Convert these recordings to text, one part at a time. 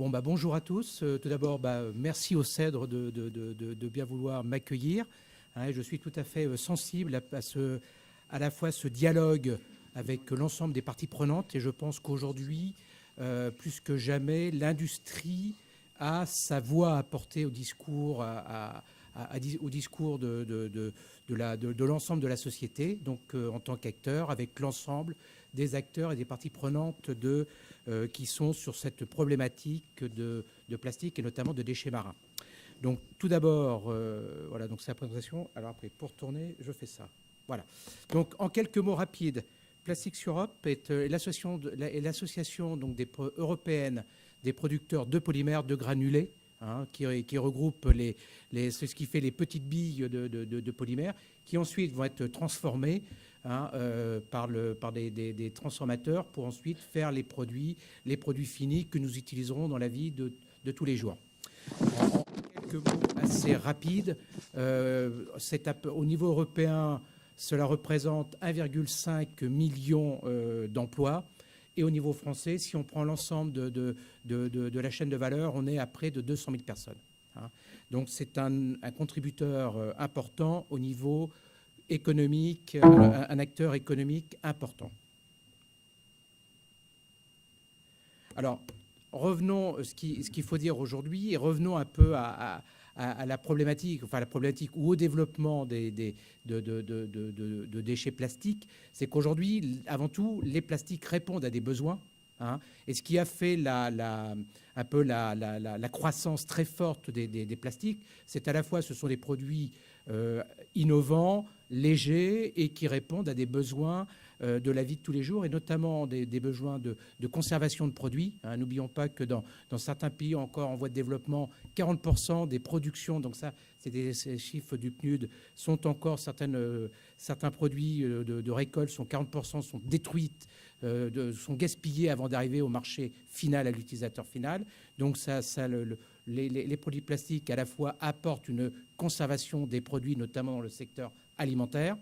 Bonjour à tous. Tout d'abord, merci au CEDRE de bien vouloir m'accueillir. Je suis tout à fait sensible à la fois ce dialogue avec l'ensemble des parties prenantes et je pense qu'aujourd'hui, plus que jamais, l'industrie a sa voix à porter au discours, au discours de l'ensemble de la société, donc en tant qu'acteur, avec l'ensemble des acteurs et des parties prenantes qui sont sur cette problématique de plastique et notamment de déchets marins. Donc tout d'abord, voilà, donc c'est la présentation. Alors après, pour tourner, je fais ça. Voilà. Donc en quelques mots rapides, Plastics Europe est l'association donc européenne des producteurs de polymères, de granulés, qui regroupe ce qui fait les petites billes de polymères, qui ensuite vont être transformées par des transformateurs pour ensuite faire les produits finis que nous utiliserons dans la vie de tous les jours. En quelques mots assez rapides, au niveau européen, cela représente 1,5 million d'emplois. Et au niveau français, si on prend l'ensemble de la chaîne de valeur, on est à près de 200 000 personnes. Donc c'est un contributeur important au niveau économique, un acteur économique important. Alors, revenons, ce qu'il faut dire aujourd'hui, et revenons un peu à la problématique, ou au développement de déchets plastiques, c'est qu'aujourd'hui, avant tout, les plastiques répondent à des besoins. Et ce qui a fait la croissance très forte des plastiques, c'est à la fois, ce sont des produits innovants, légers et qui répondent à des besoins de la vie de tous les jours et notamment des besoins de conservation de produits. N'oublions pas que dans certains pays encore en voie de développement, 40% des productions, donc ça c'est ces chiffres du PNUD, sont encore certains produits de récolte, 40% sont détruits, sont gaspillés avant d'arriver au marché final, à l'utilisateur final. Donc les produits plastiques à la fois apportent une conservation des produits, notamment dans le secteur alimentaire.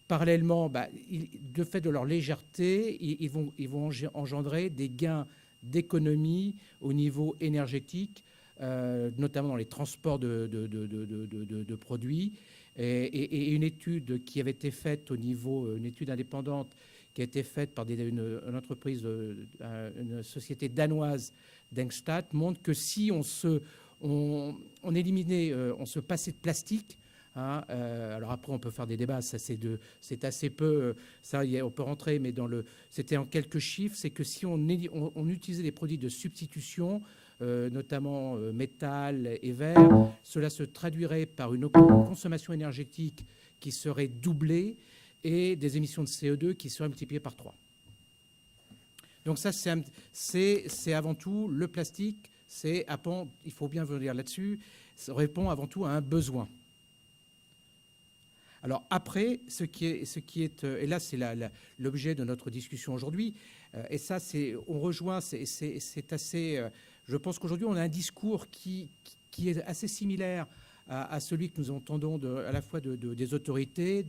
Parallèlement, de fait de leur légèreté, ils vont engendrer des gains d'économie au niveau énergétique, notamment dans les transports de produits. Et une étude qui avait été faite une étude indépendante qui a été faite par une entreprise, une société danoise, Dengstat, montre que si on se passait de plastique, alors après on peut faire des débats, ça c'est assez peu, ça on peut rentrer, mais c'était en quelques chiffres, c'est que si on utilisait des produits de substitution, notamment métal et verre, cela se traduirait par une consommation énergétique qui serait doublée et des émissions de CO2 qui seraient multipliées par 3. Donc ça, c'est avant tout le plastique, il faut bien venir là-dessus, ça répond avant tout à un besoin. Alors après, ce qui est et là c'est l'objet de notre discussion aujourd'hui, et ça on rejoint, c'est assez, je pense qu'aujourd'hui on a un discours qui est assez similaire à celui que nous entendons à la fois des autorités,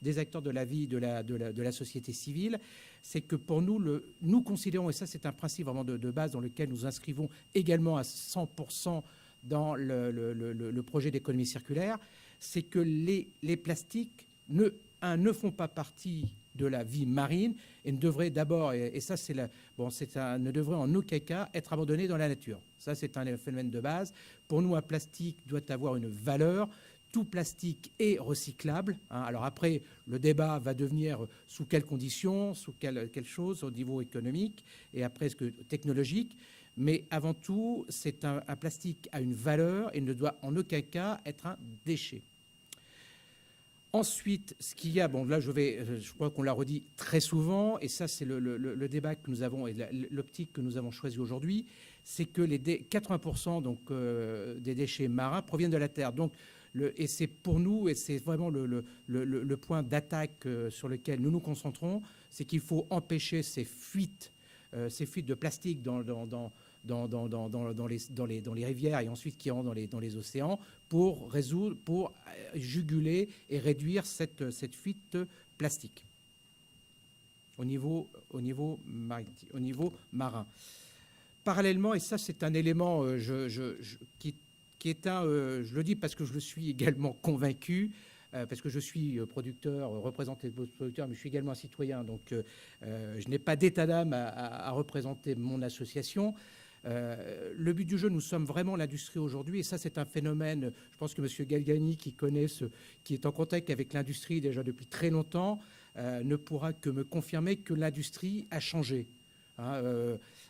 des acteurs de la vie de la société civile. C'est que pour nous, nous considérons, et ça c'est un principe vraiment de base dans lequel nous inscrivons également à 100% dans le projet d'économie circulaire, c'est que les plastiques ne font pas partie de la vie marine et ne devraient d'abord, et ça ne devrait en aucun cas être abandonné dans la nature. Ça c'est un phénomène de base. Pour nous, un plastique doit avoir une valeur. Tout plastique est recyclable. Alors après, le débat va devenir sous quelles conditions, sous quelle chose au niveau économique et après technologique. Mais avant tout, c'est un plastique a une valeur et ne doit en aucun cas être un déchet. Ensuite, ce qu'il y a, là je crois qu'on l'a redit très souvent, et ça c'est le débat que nous avons et l'optique que nous avons choisie aujourd'hui, c'est que 80% donc, des déchets marins proviennent de la Terre. Donc, et c'est pour nous, et c'est vraiment le point d'attaque sur lequel nous nous concentrons, c'est qu'il faut empêcher ces fuites de plastique dans les rivières et ensuite qui rentrent dans les océans pour juguler et réduire cette fuite plastique au niveau marin. parallèlement, et ça c'est un élément qui est je le dis parce que je le suis également convaincu, parce que je suis producteur, représentant des producteurs, mais je suis également un citoyen, donc je n'ai pas d'état d'âme à représenter mon association. Le but du jeu, nous sommes vraiment l'industrie aujourd'hui, et ça c'est un phénomène, je pense que M. Galgani, qui est en contact avec l'industrie déjà depuis très longtemps, ne pourra que me confirmer que l'industrie a changé.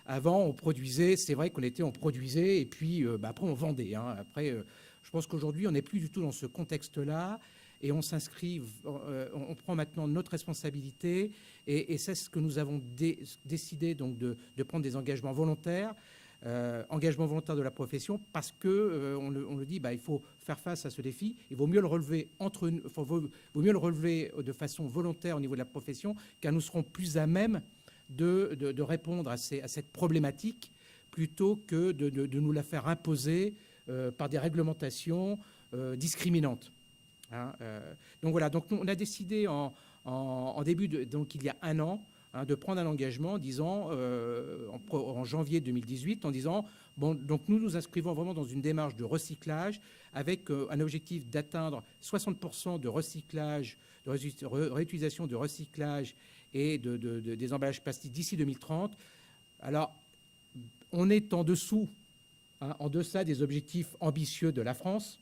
Avant, on produisait, c'est vrai on produisait, et puis après on vendait. Après, je pense qu'aujourd'hui, on n'est plus du tout dans ce contexte-là, et on s'inscrit, on prend maintenant notre responsabilité, et c'est ce que nous avons décidé donc de prendre des engagements volontaires. Engagement volontaire de la profession, parce que on le dit, il faut faire face à ce défi. Il vaut mieux le relever vaut mieux le relever de façon volontaire au niveau de la profession, car nous serons plus à même de répondre à cette problématique, plutôt que de nous la faire imposer par des réglementations discriminantes. Donc voilà. Donc on a décidé en début donc il y a un an, de prendre un engagement en janvier 2018 en disant, bon, donc nous inscrivons vraiment dans une démarche de recyclage avec un objectif d'atteindre 60% de recyclage, de réutilisation, de recyclage et des emballages plastiques d'ici 2030. Alors, on est en deçà des objectifs ambitieux de la France.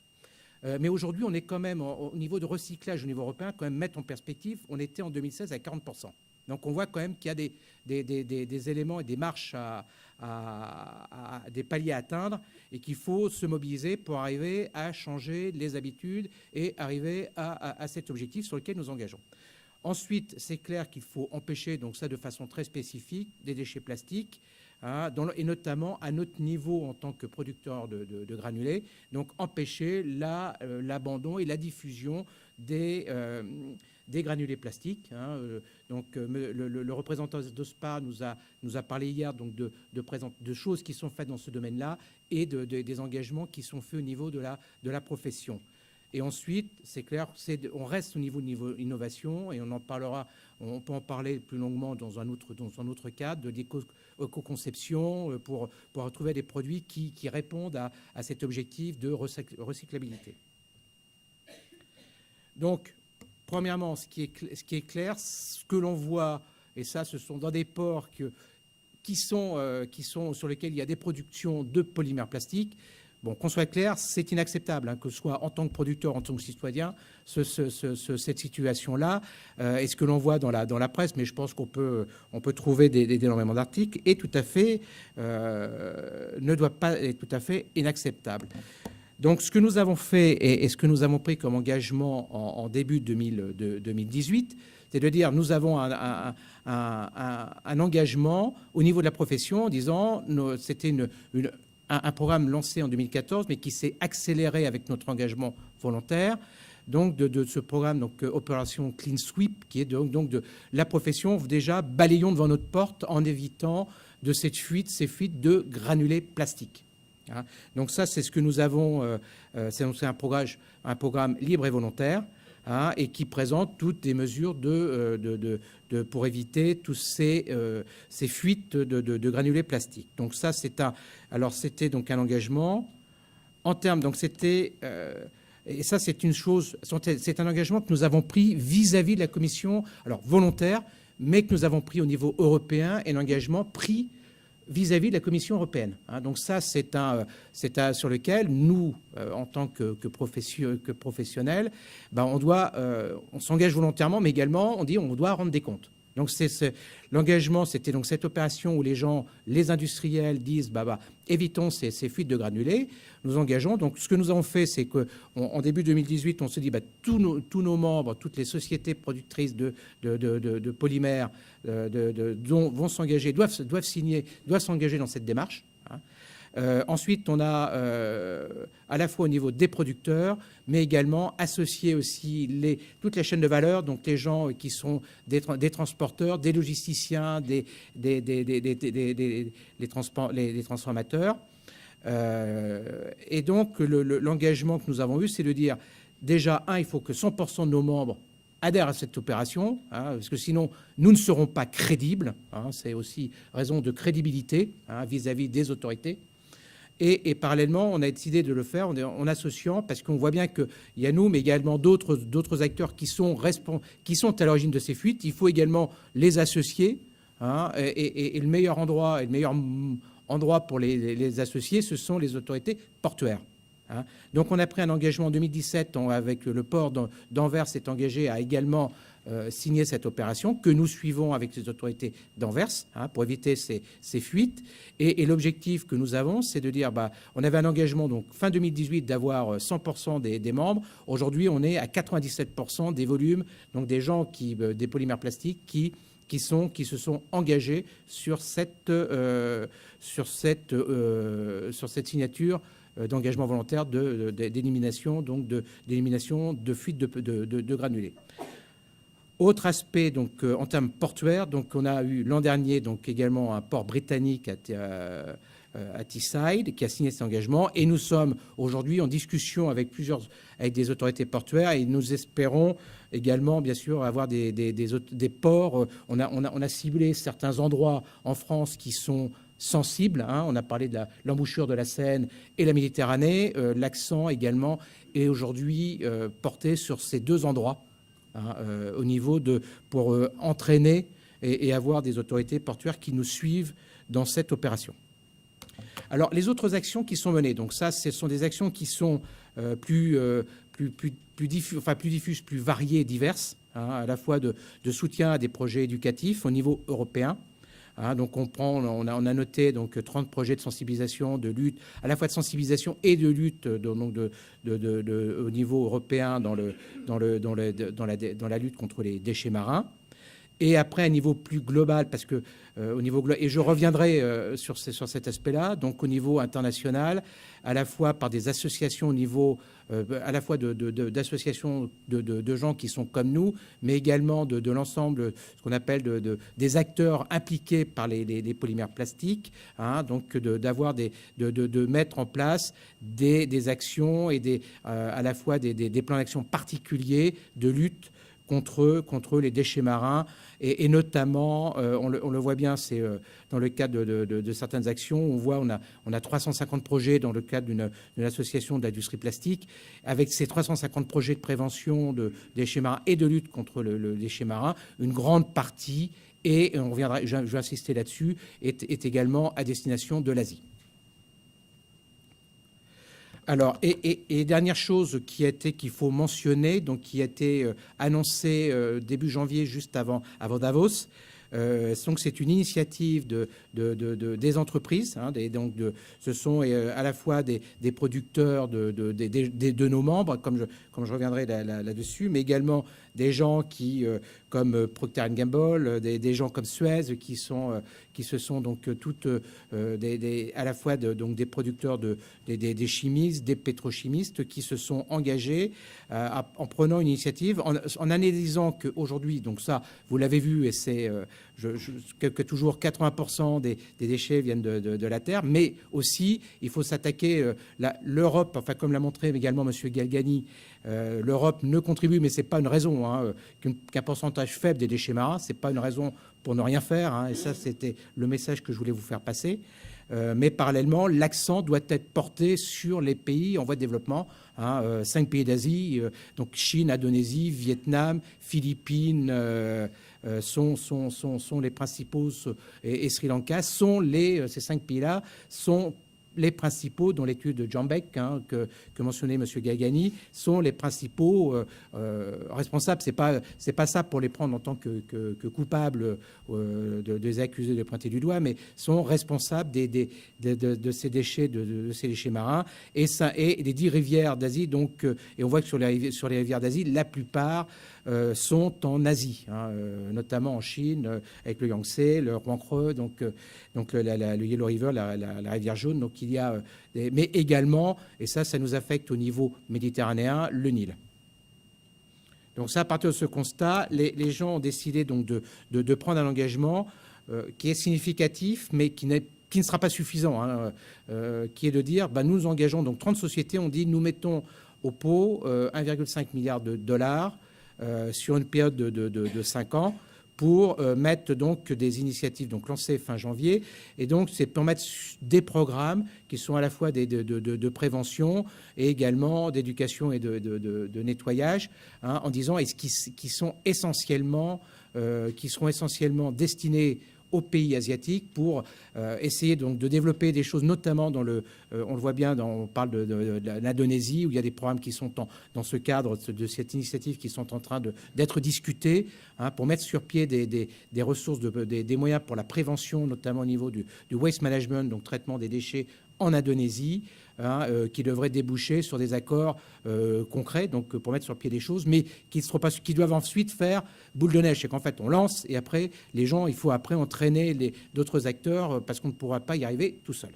Mais aujourd'hui, on est quand même, au niveau de recyclage au niveau européen, quand même mettre en perspective, on était en 2016 à 40%. Donc on voit quand même qu'il y a des éléments et des marches, des paliers à atteindre, et qu'il faut se mobiliser pour arriver à changer les habitudes et arriver à cet objectif sur lequel nous engageons. Ensuite, c'est clair qu'il faut empêcher, donc ça de façon très spécifique, des déchets plastiques, et notamment à notre niveau en tant que producteur de granulés, donc empêcher l'abandon et la diffusion des granulés plastiques. Donc le représentant d'OSPA nous a parlé hier donc de choses qui sont faites dans ce domaine-là, et des engagements qui sont faits au niveau de la profession. Et ensuite, c'est clair, on reste au niveau innovation, et on peut en parler plus longuement dans un autre cadre, de l'éco-conception, pour trouver des produits qui répondent à cet objectif de recyclabilité. Donc, premièrement, ce qui est clair, ce que l'on voit, et ça, ce sont dans des ports qui sont sur lesquels il y a des productions de polymères plastiques. Bon, qu'on soit clair, c'est inacceptable, que ce soit en tant que producteur, en tant que citoyen, cette situation-là. Et ce que l'on voit dans la presse, mais je pense qu'on peut trouver énormément d'articles, est tout à fait ne doit pas être tout à fait inacceptable. Donc, ce que nous avons fait et ce que nous avons pris comme engagement en début 2018, c'est de dire, nous avons un engagement au niveau de la profession en disant, c'était un programme lancé en 2014, mais qui s'est accéléré avec notre engagement volontaire, donc de ce programme, donc Opération Clean Sweep, qui est donc de la profession, déjà balayons devant notre porte en évitant ces fuites de granulés plastiques. Donc ça, c'est ce que nous avons, c'est un programme libre et volontaire, et qui présente toutes des mesures pour éviter tous ces fuites de granulés plastiques. Donc ça, c'était donc un engagement en termes. Donc c'était et ça, c'est une chose. C'est un engagement que nous avons pris vis-à-vis de la Commission, alors volontaire, mais que nous avons pris au niveau européen, et l'engagement pris vis-à-vis de la Commission européenne. Donc ça, c'est sur lequel nous, en tant que professionnels, on s'engage volontairement, mais également, on doit rendre des comptes. Donc l'engagement, c'était donc cette opération où les industriels disent, évitons ces fuites de granulés. Nous engageons. Donc ce que nous avons fait, c'est qu'en début 2018, on se dit, tous nos membres, toutes les sociétés productrices de polymères vont s'engager, doivent s'engager dans cette démarche. Ensuite, on a à la fois au niveau des producteurs, mais également associé aussi toute la chaîne de valeur, donc les gens qui sont des transporteurs, des logisticiens, les transformateurs. Et donc, l'engagement que nous avons eu, c'est de dire, déjà, il faut que 100% de nos membres adhèrent à cette opération, parce que sinon, nous ne serons pas crédibles. C'est aussi raison de crédibilité vis-à-vis des autorités. Et parallèlement, on a décidé de le faire en associant, parce qu'on voit bien qu'il y a nous, mais également d'autres acteurs qui sont à l'origine de ces fuites. Il faut également les associer. Et le meilleur endroit pour les associer, ce sont les autorités portuaires. Donc on a pris un engagement en 2017 avec le port d'Anvers s'est engagé à également signer cette opération que nous suivons avec les autorités d'Anvers pour éviter ces fuites. Et l'objectif que nous avons, c'est de dire, on avait un engagement donc fin 2018 d'avoir 100% des membres. Aujourd'hui, on est à 97% des volumes, donc des gens des polymères plastiques qui se sont engagés sur cette signature d'engagement volontaire d'élimination de fuite de granulés. Autre aspect, donc en termes portuaires, donc on a eu l'an dernier donc également un port britannique à Teesside qui a signé cet engagement, et nous sommes aujourd'hui en discussion avec des autorités portuaires, et nous espérons également bien sûr avoir des ports. On a ciblé certains endroits en France qui sont sensibles. On a parlé de l'embouchure de la Seine et la Méditerranée. L'accent également est aujourd'hui porté sur ces deux endroits au niveau pour entraîner et avoir des autorités portuaires qui nous suivent dans cette opération. Alors, les autres actions qui sont menées, donc ça, ce sont des actions qui sont plus diffuses, plus variées et diverses, à la fois de soutien à des projets éducatifs au niveau européen. Donc on a noté donc 30 projets de sensibilisation, de lutte, à la fois de sensibilisation et de lutte au niveau européen dans la lutte contre les déchets marins. Et après, à un niveau plus global, parce que au niveau global, et je reviendrai sur cet aspect-là, donc au niveau international, à la fois par des associations au niveau, à la fois d'associations de gens qui sont comme nous, mais également de l'ensemble, ce qu'on appelle des acteurs impliqués par les polymères plastiques, donc de mettre en place des actions et à la fois des plans d'action particuliers de lutte contre les déchets marins, et notamment, on le voit bien, c'est dans le cadre de certaines actions, on a 350 projets dans le cadre d'une association de l'industrie plastique, avec ces 350 projets de prévention de déchets marins et de lutte contre le déchet marin, une grande partie, et on reviendra, je vais insister là-dessus, est également à destination de l'Asie. Alors, et dernière chose qu'il faut mentionner, donc qui a été annoncée début janvier, juste avant Davos, donc c'est une initiative des entreprises, ce sont à la fois des producteurs de nos membres, comme je reviendrai là-dessus, mais également des gens comme Procter & Gamble, des gens comme Suez, qui se sont donc toutes à la fois des producteurs des chimistes, des pétrochimistes, qui se sont engagés en prenant une initiative, en analysant qu'aujourd'hui, donc ça, vous l'avez vu, et c'est que toujours 80% des déchets viennent de la Terre, mais aussi, il faut s'attaquer, l'Europe, enfin comme l'a montré également M. Galgani, l'Europe ne contribue, mais ce n'est pas une raison, qu'un pourcentage faible des déchets marins, ce n'est pas une raison pour ne rien faire, et ça, c'était le message que je voulais vous faire passer. Mais parallèlement, l'accent doit être porté sur les pays en voie de développement, 5 pays d'Asie, donc Chine, Indonésie, Vietnam, Philippines, sont les principaux, et Sri Lanka, ces 5 pays-là sont les principaux, dans l'étude de John Beck, que mentionnait M. Galgani, sont les principaux responsables. C'est pas ça pour les prendre en tant que coupables, des accusés de pointer du doigt, mais sont responsables de ces déchets, de ces déchets marins, et des 10 rivières d'Asie. Donc, et on voit que sur les rivières d'Asie, la plupart sont en Asie, notamment en Chine, avec le Yangtze, le Huanghe, donc le Yellow River, la rivière jaune. Donc il y a, mais également, et ça nous affecte au niveau méditerranéen, le Nil. Donc ça, à partir de ce constat, les gens ont décidé donc de prendre un engagement qui est significatif, mais qui ne sera pas suffisant, qui est de dire, nous engageons donc 30 sociétés, on dit nous mettons au pot 1,5 milliard de dollars sur une période de 5 ans pour mettre donc des initiatives donc lancées fin janvier. Et donc, c'est pour mettre des programmes qui sont à la fois de prévention et également d'éducation et de nettoyage, hein, en disant qui seront essentiellement destinés aux pays asiatiques pour essayer donc de développer des choses, notamment dans on le voit bien, on parle de l'Indonésie, où il y a des programmes qui sont dans ce cadre de cette initiative qui sont en train d'être discutés, hein, pour mettre sur pied des ressources, des moyens pour la prévention, notamment au niveau du waste management, donc traitement des déchets en Indonésie, hein, qui devraient déboucher sur des accords concrets, donc pour mettre sur pied des choses, mais qui doivent ensuite faire boule de neige. C'est qu'en fait, on lance et après, les gens, il faut après entraîner d'autres acteurs parce qu'on ne pourra pas y arriver tout seul.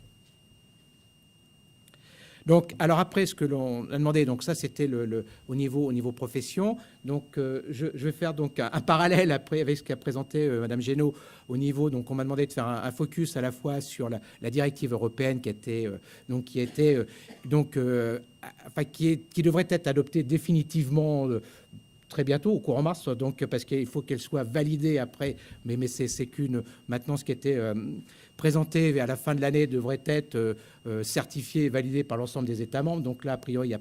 Donc, alors après, ce que l'on a demandé, donc ça, c'était au niveau profession. Donc, je vais faire donc un parallèle après avec ce qu'a présenté Madame Génaud au niveau. Donc, on m'a demandé de faire un focus à la fois sur la directive européenne qui devrait être adoptée définitivement très bientôt, au courant mars, donc parce qu'il faut qu'elle soit validée après. Mais c'est qu'une maintenant ce qui était présenté à la fin de l'année devrait être certifié et validé par l'ensemble des États membres. Donc là, a priori, il n'y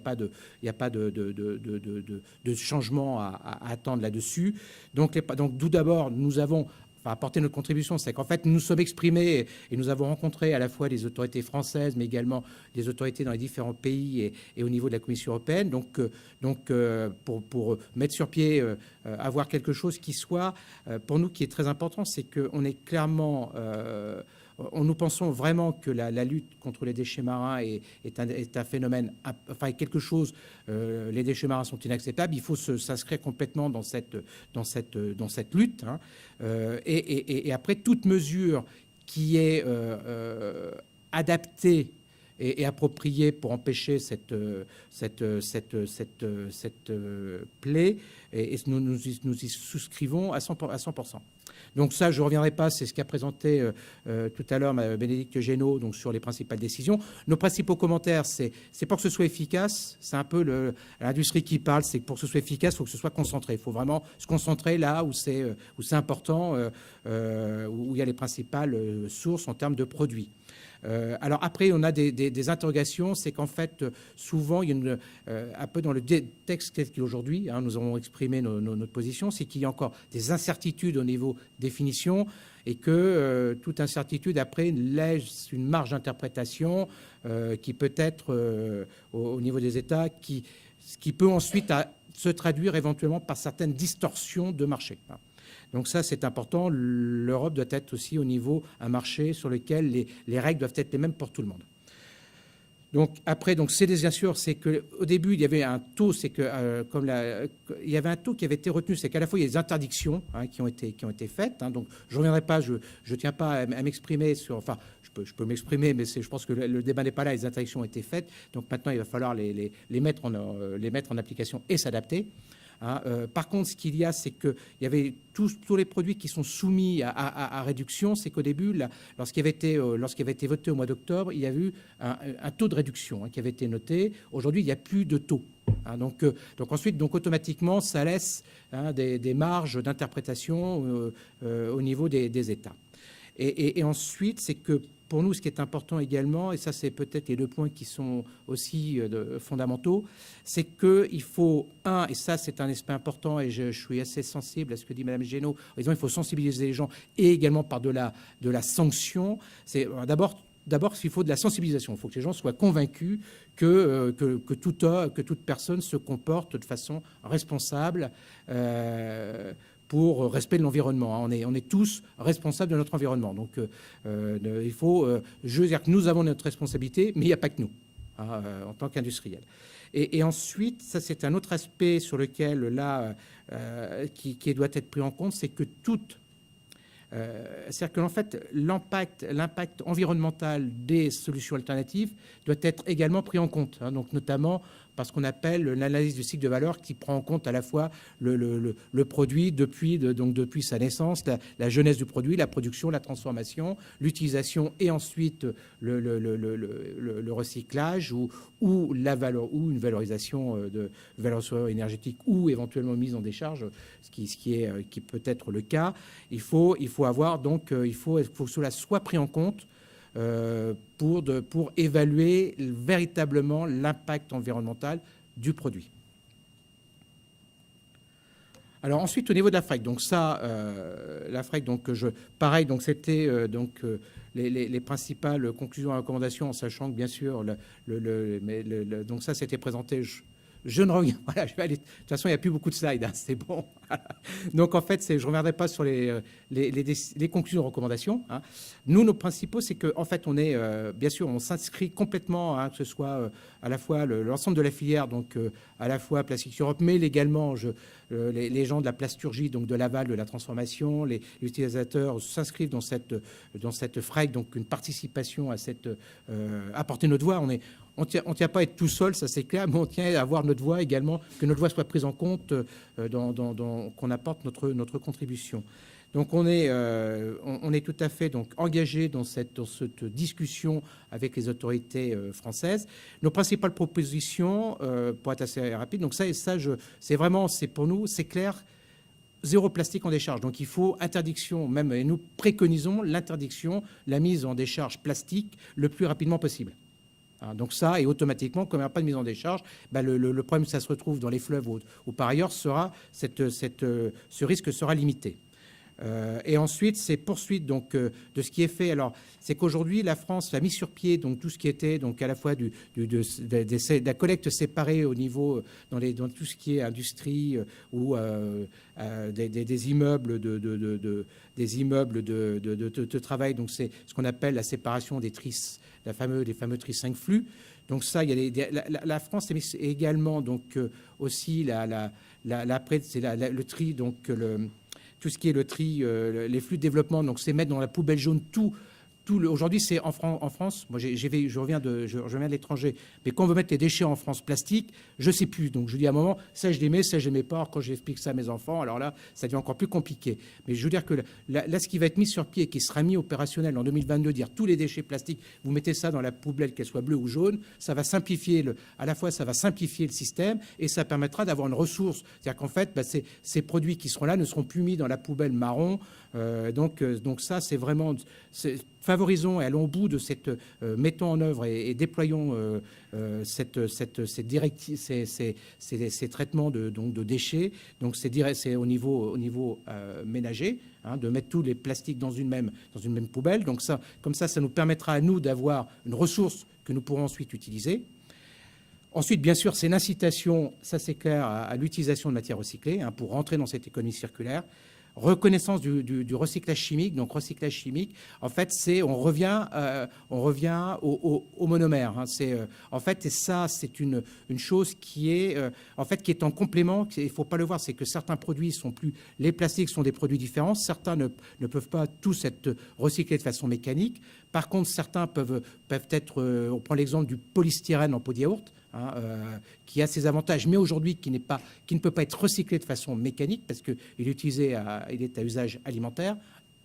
a pas de changement à attendre là-dessus. Donc tout d'abord, nous avons apporter notre contribution, c'est qu'en fait, nous nous sommes exprimés et nous avons rencontré à la fois les autorités françaises, mais également les autorités dans les différents pays et au niveau de la Commission européenne. Donc pour mettre sur pied, avoir quelque chose qui soit, pour nous, qui est très important, c'est qu'on est clairement... nous pensons vraiment que la lutte contre les déchets marins est un phénomène, enfin quelque chose. Les déchets marins sont inacceptables. Il faut s'inscrire complètement dans cette lutte. Hein. Et après, toute mesure qui est adaptée et appropriée pour empêcher cette plaie, et nous y souscrivons à 100%. Donc ça, je ne reviendrai pas, c'est ce qu'a présenté tout à l'heure Bénédicte Génaud, donc sur les principales décisions. Nos principaux commentaires, c'est pour que ce soit efficace, c'est un peu l'industrie qui parle, c'est que pour que ce soit efficace, il faut que ce soit concentré. Il faut vraiment se concentrer là où c'est important, où il y a les principales sources en termes de produits. Alors après, on a des interrogations, c'est qu'en fait, souvent, il y a un peu dans le texte tel qu'il est aujourd'hui, hein, nous avons exprimé notre position, c'est qu'il y a encore des incertitudes au niveau définition et que toute incertitude, après, laisse une marge d'interprétation qui peut être au niveau des États, ce qui peut ensuite se traduire éventuellement par certaines distorsions de marché. Donc ça, c'est important. L'Europe doit être aussi au niveau un marché sur lequel les règles doivent être les mêmes pour tout le monde. Donc après, c'est bien sûr, c'est qu'au début, il y avait un taux, c'est que il y avait un taux qui avait été retenu, c'est qu'à la fois il y a des interdictions, hein, qui ont été faites. Hein, donc je reviendrai pas, je tiens pas à m'exprimer sur, enfin je peux m'exprimer, mais je pense que le débat n'est pas là. Les interdictions ont été faites, donc maintenant il va falloir les mettre en application et s'adapter. Hein, par contre, ce qu'il y a, c'est qu'il y avait tous les produits qui sont soumis à réduction. C'est qu'au début, lorsqu'il avait été voté au mois d'octobre, il y a eu un taux de réduction, hein, qui avait été noté. Aujourd'hui, il n'y a plus de taux. Hein, donc ensuite, automatiquement, ça laisse, hein, des marges d'interprétation au niveau des États. Et ensuite, c'est que pour nous, ce qui est important également, et ça c'est peut-être les deux points qui sont aussi fondamentaux, c'est qu'il faut, et ça c'est un aspect important, et je suis assez sensible à ce que dit Mme Génaud, il faut sensibiliser les gens, et également par de la sanction. C'est d'abord, il faut de la sensibilisation. Il faut que les gens soient convaincus que toute personne se comporte de façon responsable, pour respect de l'environnement. On est tous responsables de notre environnement. Donc, il faut... je veux dire que nous avons notre responsabilité, mais il n'y a pas que nous, hein, en tant qu'industriels. Et ensuite, ça c'est un autre aspect sur lequel, là, qui doit être pris en compte, c'est que c'est-à-dire que en fait, l'impact environnemental des solutions alternatives doit être également pris en compte. Hein, donc notamment par ce qu'on appelle l'analyse du cycle de valeur qui prend en compte à la fois le produit depuis sa naissance, la jeunesse du produit, la production, la transformation, l'utilisation et ensuite le recyclage ou la valeur ou une valorisation de valeur énergétique ou éventuellement mise en décharge, ce qui peut être le cas. Il faut avoir donc il faut que cela soit pris en compte pour évaluer véritablement l'impact environnemental du produit. Alors ensuite au niveau de la FREC, donc ça, la FREC, donc pareil, donc c'était les principales conclusions et recommandations, en sachant que bien sûr donc ça c'était présenté. Je ne reviens. Voilà, je vais aller. De toute façon, il n'y a plus beaucoup de slides. Hein, c'est bon. Donc, en fait, je ne reviendrai pas sur les conclusions et recommandations. Hein. Nous, nos principaux, c'est qu'en fait, on est, bien sûr, on s'inscrit complètement, hein, que ce soit à la fois l'ensemble de la filière, donc à la fois Plastics Europe, mais également les gens de la plasturgie, donc de l'aval, de la transformation, les utilisateurs s'inscrivent dans cette FREC, donc une participation à apporter notre voix. On ne tient pas à être tout seul, ça c'est clair, mais on tient à avoir notre voix également, que notre voix soit prise en compte, qu'on apporte notre contribution. Donc on est tout à fait donc engagé dans cette discussion avec les autorités françaises. Nos principales propositions, pour être assez rapide, donc c'est pour nous, c'est clair. Zéro plastique en décharge. Donc il faut interdiction, même, et nous préconisons l'interdiction, la mise en décharge plastique le plus rapidement possible. Donc ça, et automatiquement, comme il n'y a pas de mise en décharge, le problème, ça se retrouve dans les fleuves ou par ailleurs, ce risque sera limité. Et ensuite, c'est poursuite donc, de ce qui est fait. Alors, c'est qu'aujourd'hui, la France a mis sur pied donc, tout ce qui était donc, à la fois de la collecte séparée au niveau, dans tout ce qui est industrie ou des immeubles de travail. Donc, c'est ce qu'on appelle la séparation des tris, les fameux tris 5 flux. Donc ça, la France est également donc, aussi le tri, donc tout ce qui est le tri, les flux de développement, donc c'est mettre dans la poubelle jaune tout. Aujourd'hui, c'est en France. Moi, je reviens de l'étranger, mais quand on veut mettre les déchets en France plastiques, je ne sais plus. Donc, je dis à un moment, ça, je les mets, ça, je ne les mets pas. Alors, quand j'explique ça à mes enfants, alors là, ça devient encore plus compliqué. Mais je veux dire que là, ce qui va être mis sur pied, qui sera mis opérationnel en 2022, dire tous les déchets plastiques, vous mettez ça dans la poubelle, qu'elle soit bleue ou jaune, ça va simplifier à la fois, ça va simplifier le système et ça permettra d'avoir une ressource. C'est-à-dire qu'en fait, ces produits qui seront là ne seront plus mis dans la poubelle marron. Donc ça, c'est vraiment... Favorisons et allons au bout de mettons en œuvre et déployons ces directives, ces traitements de déchets. Donc c'est au niveau ménager, hein, de mettre tous les plastiques dans une même poubelle. Donc comme ça nous permettra à nous d'avoir une ressource que nous pourrons ensuite utiliser. Ensuite, bien sûr, c'est l'incitation, ça c'est clair, à l'utilisation de matières recyclées, hein, pour rentrer dans cette économie circulaire. Reconnaissance du recyclage chimique. Donc, recyclage chimique, en fait, on revient au monomère. Hein. En fait, et ça, c'est une chose qui est en complément. Il ne faut pas le voir, c'est que certains produits sont plus... Les plastiques sont des produits différents. Certains ne peuvent pas tous être recyclés de façon mécanique. Par contre, certains peuvent être... on prend l'exemple du polystyrène en pot de yaourt. Hein, qui a ses avantages, mais aujourd'hui qui ne peut pas être recyclé de façon mécanique parce qu'il est à usage alimentaire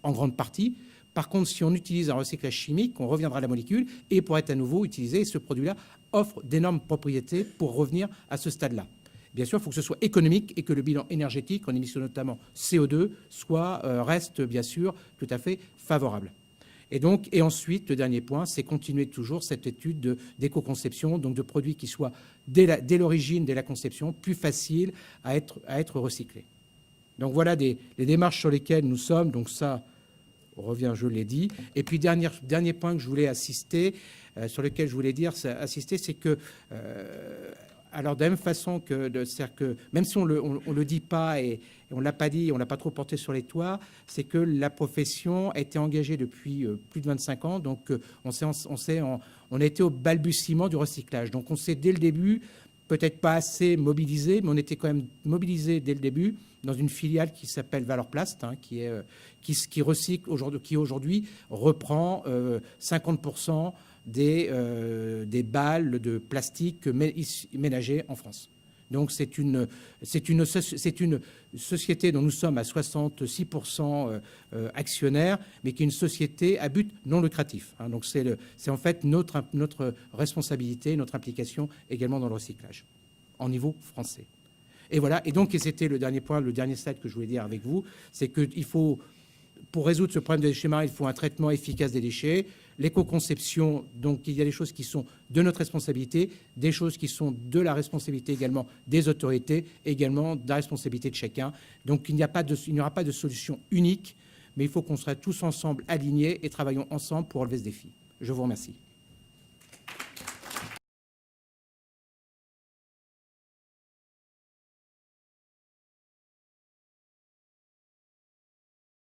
en grande partie. Par contre, si on utilise un recyclage chimique, on reviendra à la molécule et pourra être à nouveau utilisé. Et ce produit-là offre d'énormes propriétés pour revenir à ce stade-là. Bien sûr, il faut que ce soit économique et que le bilan énergétique, en émissions notamment CO2, reste bien sûr tout à fait favorable. Et ensuite, le dernier point, c'est continuer toujours cette étude d'éco-conception, donc de produits qui soient, dès l'origine, dès la conception, plus faciles à être recyclés. Donc voilà les démarches sur lesquelles nous sommes. Donc ça, on revient, je l'ai dit. Et puis, dernier point que je voulais sur lequel je voulais assister, c'est que... alors, de la même façon c'est-à-dire que même si on le dit pas et on l'a pas dit, on l'a pas trop porté sur les toits, c'est que la profession a été engagée depuis plus de 25 ans. Donc, on a été au balbutiement du recyclage. Donc, on s'est dès le début, peut-être pas assez mobilisé, mais on était quand même mobilisé dès le début dans une filiale qui s'appelle Valorplast, hein, qui recycle aujourd'hui, qui aujourd'hui reprend 50% des balles de plastique ménagées en France. Donc c'est une société dont nous sommes à 66% actionnaires, mais qui est une société à but non lucratif. Donc c'est en fait notre responsabilité, notre implication également dans le recyclage, en niveau français. Et voilà, et donc c'était le dernier point, le dernier slide que je voulais dire avec vous, c'est qu'il faut, pour résoudre ce problème des déchets marins, il faut un traitement efficace des déchets. L'éco-conception, donc il y a des choses qui sont de notre responsabilité, des choses qui sont de la responsabilité également des autorités, également de la responsabilité de chacun. Donc il n'y aura pas de solution unique, mais il faut qu'on soit tous ensemble alignés et travaillons ensemble pour relever ce défi. Je vous remercie.